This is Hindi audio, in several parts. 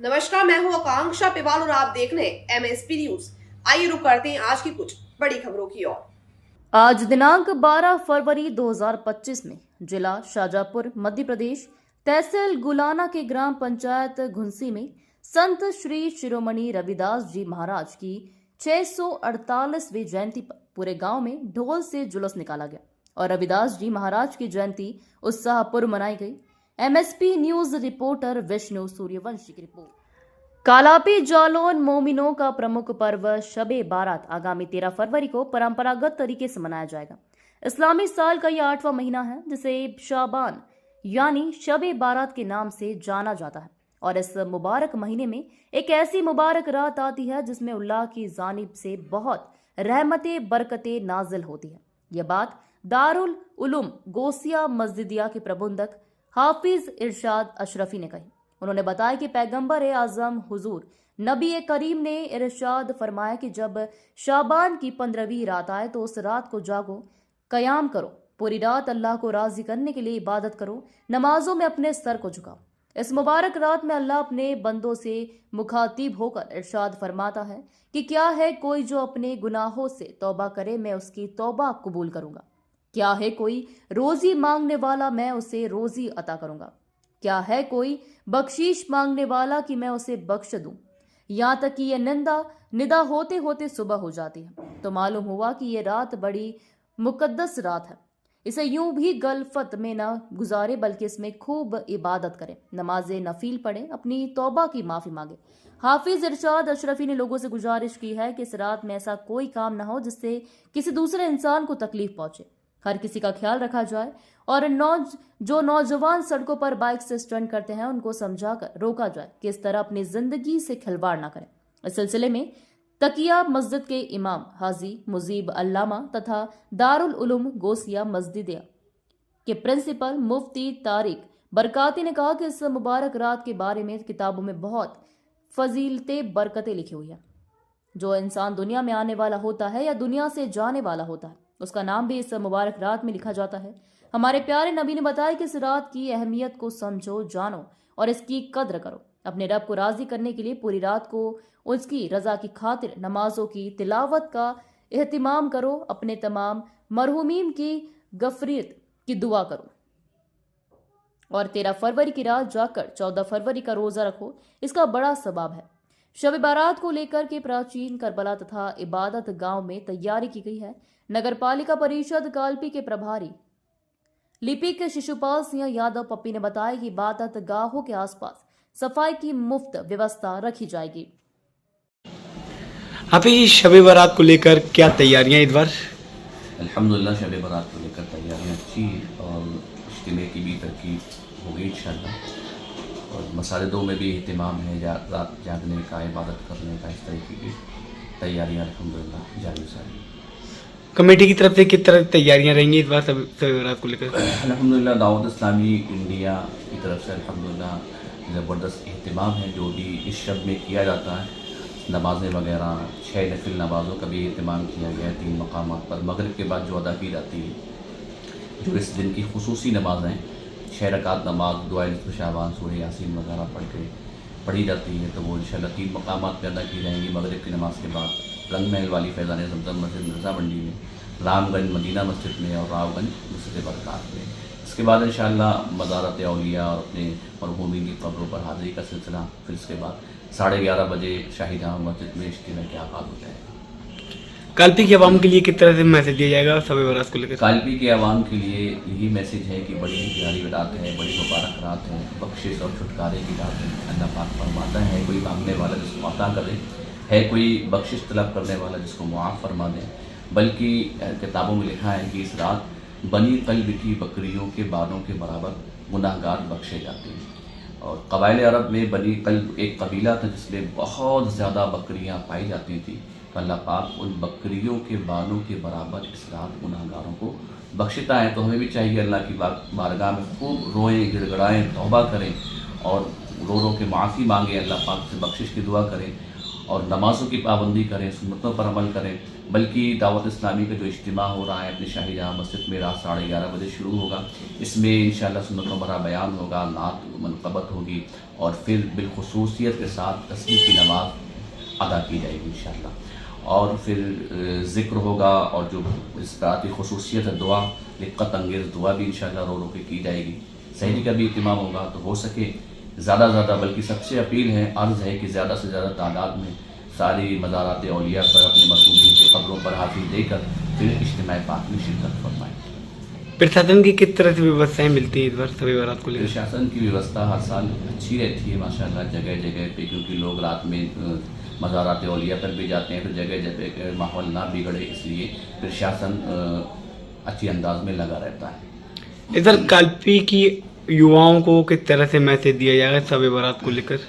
नमस्कार, मैं हूं आकांक्षा पिवाल और आप देख रहे हैं एमएसपी न्यूज। आइए रुक करते हैं आज की कुछ बड़ी खबरों की ओर। आज दिनांक 12 फरवरी 2025 में जिला शाजापुर मध्य प्रदेश तहसील गुलाना के ग्राम पंचायत घुंसी में संत श्री शिरोमणि रविदास जी महाराज की 648वीं जयंती पर पूरे गांव में ढोल से जुलूस निकाला गया और रविदास जी महाराज की जयंती उत्साहपूर्व मनाई गई। MSP news reporter Vishnu Suryavanshi की रिपोर्ट। कालापी जालौन मोमिनों का प्रमुख पर्व शबे बारात आगामी 13 फरवरी को परंपरागत तरीके से मनाया जाएगा। इस्लामी साल का यह 8वां महीना है जिसे शाबान यानी शबे बारात के नाम से जाना जाता है और इस मुबारक महीने में एक ऐसी मुबारक रात आती है जिसमें अल्लाह की जानिब से बहुत रहमतें बरकतें नाजिल होती है। यह बात दारुल उलूम गोसिया मस्जिदिया के प्रबंधक हाफिज इरशाद अशरफी ने कही। उन्होंने बताया कि पैगंबर आजम हुजूर नबी करीम ने इरशाद फरमाया कि जब शाबान की 15वीं रात आए तो उस रात को जागो, कयाम करो, पूरी रात अल्लाह को राजी करने के लिए इबादत करो, नमाजों में अपने सर को झुकाओ। इस मुबारक रात में अल्लाह अपने बंदों से मुखातिब होकर इरशाद फरमाता है कि क्या है कोई जो अपने गुनाहों से तौबा करे, मैं उसकी तौबा कबूल करूंगा। क्या है कोई रोजी मांगने वाला, मैं उसे रोजी अता करूंगा। क्या है कोई बख्शीश मांगने वाला कि मैं उसे बख्श दूं। यहाँ तक कि यह निदा होते होते सुबह हो जाती है। तो मालूम हुआ कि यह रात बड़ी मुकद्दस रात है। इसे यूं भी गलफत में न गुजारे बल्कि इसमें खूब इबादत करें, नमाज नफील पढ़ें, अपनी तौबा की माफी मांगे। हाफिज इरशाद अशरफी ने लोगों से गुजारिश की है कि इस रात में ऐसा कोई काम ना हो जिससे किसी दूसरे इंसान को तकलीफ पहुंचे। हर किसी का ख्याल रखा जाए और जो नौजवान सड़कों पर बाइक से स्टंट करते हैं उनको समझाकर रोका जाए कि इस तरह अपनी जिंदगी से खिलवाड़ ना करें। इस सिलसिले में तकिया मस्जिद के इमाम हाजी मुजीब अल्लामा तथा दारुल उलूम गोसिया मस्जिदिया के प्रिंसिपल मुफ्ती तारिक बरकाती ने कहा कि इस मुबारक रात के बारे में किताबों में बहुत फजीलतें बरकतें लिखी हुई है। जो इंसान दुनिया में आने वाला होता है या दुनिया से जाने वाला होता है उसका नाम भी इस मुबारक रात में लिखा जाता है। हमारे प्यारे नबी ने बताया कि इस रात की अहमियत को समझो, जानो और इसकी कद्र करो। अपने रब को राजी करने के लिए पूरी रात को उसकी रजा की खातिर नमाजों की तिलावत का एहतिमाम करो। अपने तमाम मरहूमीन की गफरीत की दुआ करो और 13 फरवरी की रात जाकर 14 फरवरी का रोजा रखो। इसका बड़ा सबाब है। शब बारात को लेकर के प्राचीन करबला तथा इबादत गांव में तैयारी की गई है। नगर पालिका परिषद कालपी के प्रभारी लिपिक शिशुपाल सिंह यादव पप्पी ने बताया कि इबादत गाहों के आसपास सफाई की मुफ्त व्यवस्था रखी जाएगी। आप ये शब बारात को लेकर क्या तैयारियां इस बार? अल्हम्दुलिल्लाह शब बारात को लेकर तैयारियां अच्छी और इज्तिमा की भी तरकीब होगी इंशाअल्लाह। और मसाजिदों में भी एहतिमाम है रात जागने का, इबादत करने का, इस तरीके की तैयारियां अल्हम्दुलिल्लाह जारी सारी। कमेटी की तरफ से किस तरह तैयारियां रहेंगी इस बार शब बारात को लेकर? अल्हम्दुलिल्लाह दावत इस्लामी इंडिया की तरफ से अल्हम्दुलिल्लाह ज़बरदस्त एहतिमाम है जो भी इस शब में किया जाता है। नमाज़ें वगैरह 6 नफिल नमाज़ों का भी एहतिमाम किया गया है 3 मकामात पर। मगरिब के बाद जो अदा की जाती है, जो इस दिन की खुसूसी नमाज़ें 6 रकात नमाज, दुआ निस्फ़ शाबान, सूरह यासीन वगैरह पढ़ी जाती है, तो वो इंशाअल्लाह 3 मकामात पर अदा की जाएंगी। मगरिब की नमाज़ के बाद रंग महल वाली फैज़ान ज़मज़म मस्जिद मिर्ज़ा मंडी में, रामगंज मदीना मस्जिद में और रावगंज मस्जिद बरक़ात में। इसके बाद इंशाअल्लाह मज़ारत औलिया और अपने मरहूमीन की कब्रों पर हाज़िरी का सिलसिला। फिर इसके बाद 11:30 बजे शाही जहाँ मस्जिद में इज्तिमा के आगाज़ हो जाएगा। कालपी की आवाम के लिए किस तरह से मैसेज दिया जाएगा शब बारात को लेकर? कालपी के आवाम के लिए यही मैसेज है कि बड़ी प्यारी रात है, बड़ी मुबारक रात है, बख्शिश और छुटकारे की रात है। अल्लाह पाक फरमाता है कोई मांगने वाला जिसको अता करे, है कोई बख्शिश तलब करने वाला जिसको मुआफ़ फरमा दे। बल्कि किताबों में लिखा है कि इस रात बनी कल्ब की बकरियों के बालों के बराबर गुनाहगार बख्शे जाते हैं। और कबाइल अरब में बनी कल्ब एक कबीला था जिसमें बहुत ज़्यादा बकरियां पाई जाती थी। तो अल्लाह पाक उन बकरियों के बालों के बराबर इस रात गुनाहगारों को बख्शता है। तो हमें भी चाहिए अल्लाह की बारगाह में खूब रोएं, गिड़गड़ाएँ, तौबा करें और रो रो के माफ़ी मांगें, अल्लाह पाक से बख्शिश की दुआ करें। और नमाज़ों की पाबंदी करें, सुन्नतों पर अमल करें। बल्कि दावत इस्लामी का जो इज्तिमा हो रहा है अपनी शाही जहाँ मस्जिद में रात 11:30 बजे शुरू होगा, इसमें इंशाअल्लाह सुन्नतों भरा बयान होगा, नात मनक़बत होगी और फिर बिलख़ुसूसियत के साथ तस्बीह की नमाज अदा की जाएगी इंशाअल्लाह। और फिर ज़िक्र होगा और जो इस बात की ख़ुसूसियत है दुआ, दिक्कत अंगेज़ दुआ भी इंशाअल्लाह रो के की जाएगी। सहरी का भी इत्मीनान होगा। तो हो सके ज़्यादा से ज़्यादा, बल्कि सबसे अपील है, अर्ज़ है कि ज़्यादा से ज़्यादा तादाद में सारी मज़ारात औलिया पर अपने मरहूमीन की कब्रों पर हाजिर देकर फिर इज्तिमा पाक में शिरकत फरमाएँ। प्रशासन की किस तरह से व्यवस्थाएं मिलती हैं इस बार शब बारात को लेकर? प्रशासन की व्यवस्था हर साल अच्छी रहती है माशाल्लाह जगह जगह पे, क्योंकि लोग रात में मज़ारात औलिया पर भी जाते हैं, तो जगह जगह माहौल ना बिगड़े इसलिए प्रशासन अच्छी अंदाज में लगा रहता है। इधर काल्पी की युवाओं को किस तरह से मैसेज दिया जाएगा शब बारात को लेकर?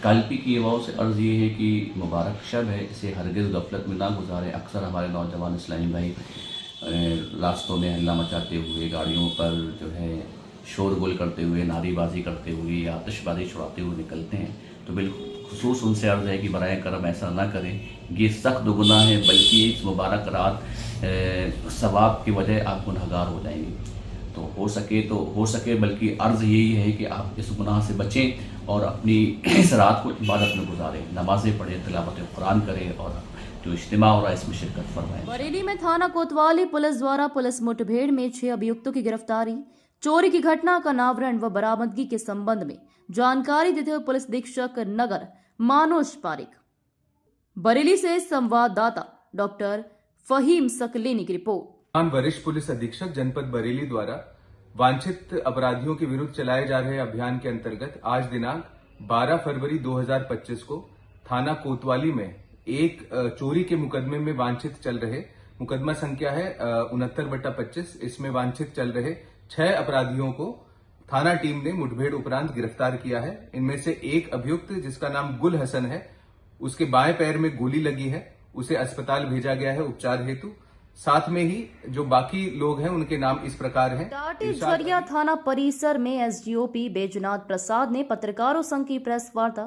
काल्पी की युवाओं से अर्ज़ ये है कि मुबारक शब है, इसे हरगिज़ गफलत में ना गुजारें। अक्सर हमारे नौजवान इस्लामी भाई रास्तों में हल्ला मचाते हुए, गाड़ियों पर जो है शोरगुल करते हुए, नारेबाजी करते हुए या आतिशबाजी छुड़ाते हुए निकलते हैं। तो बिलखुसूस उनसे अर्ज़ है कि बराए करम ऐसा ना करें, ये सख्त गुनाह है, बल्कि इस मुबारक रात सवाब की वजह आप गुनहगार हो जाएंगे। तो हो सके बल्कि अर्ज़ यही है कि आप इस गुनाह से बचें और अपनी इस रात को इबादत में गुजारें, नमाज़ें पढ़ें, तिलावत कुरान करें और जो इज्तिमा हो रहा है इसमें शिरकत फरमाएं। बरेली में थाना कोतवाली पुलिस द्वारा पुलिस मुठभेड़ में 6 अभियुक्तों की गिरफ्तारी, चोरी की घटना का अनावरण व बरामदगी के संबंध में जानकारी देते हुए पुलिस अधीक्षक नगर मानोज पारिक। बरेली से संवाददाता डॉक्टर फहीम सकलेनी की रिपोर्ट। वरिष्ठ पुलिस अधीक्षक जनपद बरेली द्वारा वांछित अपराधियों के विरुद्ध चलाए जा रहे अभियान के अंतर्गत आज दिनांक 12 फरवरी 2025 को थाना कोतवाली में एक चोरी के मुकदमे में वांछित चल रहे, मुकदमा संख्या है 69/25, इसमें वांछित चल रहे 6 अपराधियों को थाना टीम ने मुठभेड़ उपरांत गिरफ्तार किया है। इनमें से एक अभियुक्त जिसका नाम गुल हसन है, उसके बाएं पैर में गोली लगी है, उसे अस्पताल भेजा गया है उपचार हेतु। साथ में ही जो बाकी लोग हैं उनके नाम इस प्रकार हैं। टाटी झरिया थाना परिसर में एसडीओपी बैजनाथ प्रसाद ने पत्रकारों संघ की प्रेस वार्ता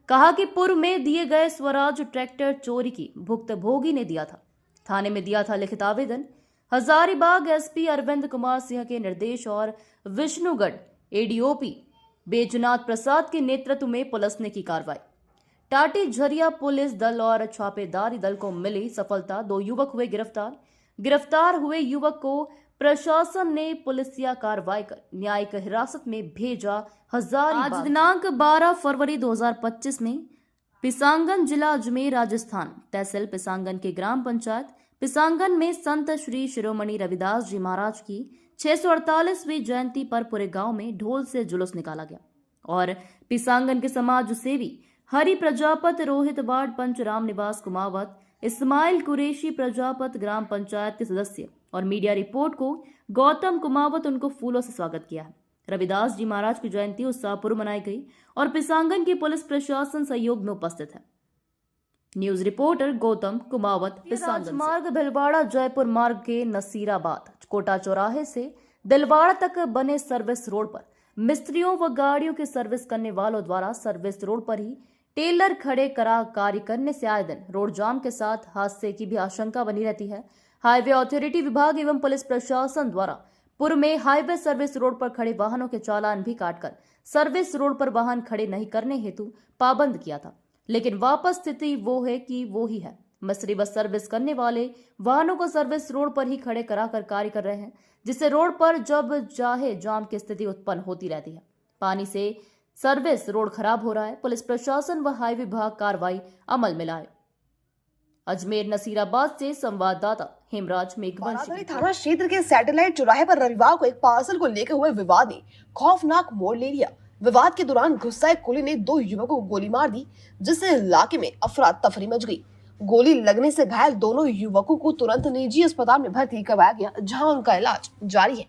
कहा कि पूर्व में दिए गए स्वराज ट्रैक्टर चोरी की भुक्तभोगी ने दिया था। थाने में दिया था लिखित आवेदन। हजारीबाग एसपी अरविंद कुमार सिंह के निर्देश और विष्णुगढ़ एडीओपी बैजनाथ प्रसाद के नेतृत्व में पुलिस ने की कार्रवाई। टाटी झरिया पुलिस दल और छापेदारी दल को मिली सफलता, 2 युवक हुए गिरफ्तार हुए युवक को प्रशासन ने पुलिसिया कार्रवाई कर न्यायिक हिरासत में भेजा। आज दिनांक 12 फरवरी 2025 में पिसांगन जिला अजमेर राजस्थान तहसील पिसांगन के ग्राम पंचायत पिसांगन में संत श्री शिरोमणि रविदास जी महाराज की 648वीं जयंती पर पूरे गांव में ढोल से जुलूस निकाला गया और पिसांगन के समाज सेवी हरि प्रजापत, रोहित वार्ड पंच राम निवास कुमावत, इस्माइल कुरैशी प्रजापत ग्राम पंचायत के सदस्य और मीडिया रिपोर्ट को गौतम कुमावत उनको फूलों से स्वागत किया है। रविदास जी महाराज की जयंती उत्साहपूर्व मनाई गई और पिसांगन की पुलिस प्रशासन सहयोग में उपस्थित है। News reporter Gautam Kumawat, Pisangan. मार्ग भिलवाड़ा जयपुर मार्ग के नसीराबाद कोटा चौराहे से दिलवाड़ा तक बने सर्विस रोड पर मिस्त्रियों व गाड़ियों की सर्विस करने वालों द्वारा सर्विस रोड पर ही टेलर खड़े करा कार्य करने से आए दिन रोड जाम के साथ हादसे की भी आशंका बनी रहती है। हाईवे अथॉरिटी विभाग एवं पुलिस प्रशासन द्वारा पूर्व में हाईवे सर्विस रोड पर खड़े वाहनों के चालान भी काटकर सर्विस रोड पर वाहन खड़े नहीं करने हेतु पाबंद किया था, लेकिन वापस स्थिति वो है कि वो ही है। मिस्त्री बस सर्विस करने वाले वाहनों को सर्विस रोड पर ही खड़े कराकर कार्य कर रहे हैं, जिससे रोड पर जब चाहे जाम की स्थिति उत्पन्न होती रहती है। पानी से सर्विस रोड खराब हो रहा है। पुलिस प्रशासन व हाईवे विभाग कार्रवाई अमल में लाए। अजमेर नसीराबाद से संवाददाता हेमराज मेघवंशी। थाना क्षेत्र के सैटेलाइट चौराहे पर रविवार को एक पार्सल को लेकर हुए विवाद ने खौफनाक मोड़ ले लिया। विवाद के दौरान गुस्साए कुली ने 2 युवकों को गोली मार दी, जिससे इलाके में अफरा तफरी मच गई। गोली लगने से घायल दोनों युवकों को तुरंत निजी अस्पताल में भर्ती करवाया गया, जहां उनका इलाज जारी है।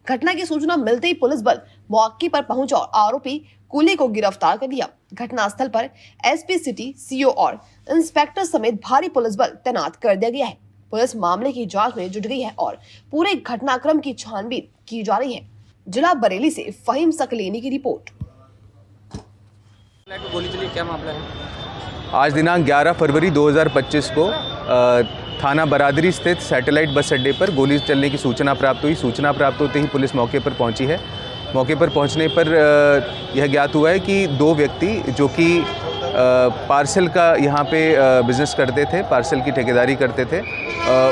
घटना की सूचना मिलते ही पुलिस बल मौके पर पहुंचा और आरोपी कुली को गिरफ्तार कर लिया। घटनास्थल पर एसपी सिटी, सीओ और इंस्पेक्टर समेत भारी पुलिस बल तैनात कर दिया गया है। पुलिस मामले की जांच में जुट गई है और पूरे घटनाक्रम की छानबीन की जा रही है। जिला बरेली से फहीम सकलेनी की रिपोर्ट। गोली चली, क्या मामला है? आज दिनांक 11 फरवरी 2025 को थाना बरादरी स्थित सैटेलाइट बस अड्डे पर गोली चलने की सूचना प्राप्त हुई। सूचना प्राप्त होते ही पुलिस मौके पर पहुंची है। मौके पर पहुंचने पर यह ज्ञात हुआ है कि दो व्यक्ति जो कि पार्सल का यहाँ पे बिज़नेस करते थे, पार्सल की ठेकेदारी करते थे,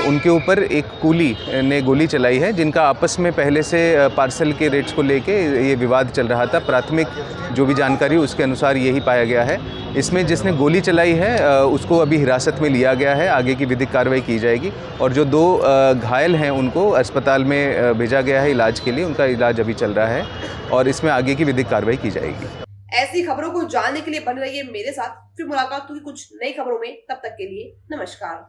उनके ऊपर एक कूली ने गोली चलाई है, जिनका आपस में पहले से पार्सल के रेट्स को लेके ये विवाद चल रहा था। प्राथमिक जो भी जानकारी उसके अनुसार यही पाया गया है। इसमें जिसने गोली चलाई है उसको अभी हिरासत में लिया गया है, आगे की विधिक कार्रवाई की जाएगी। और जो दो घायल हैं उनको अस्पताल में भेजा गया है इलाज के लिए, उनका इलाज अभी चल रहा है और इसमें आगे की विधिक कार्रवाई की जाएगी। ऐसी खबरों को जानने के लिए बने रहिए मेरे साथ। फिर मुलाकात होगी कुछ नई खबरों में, तब तक के लिए नमस्कार।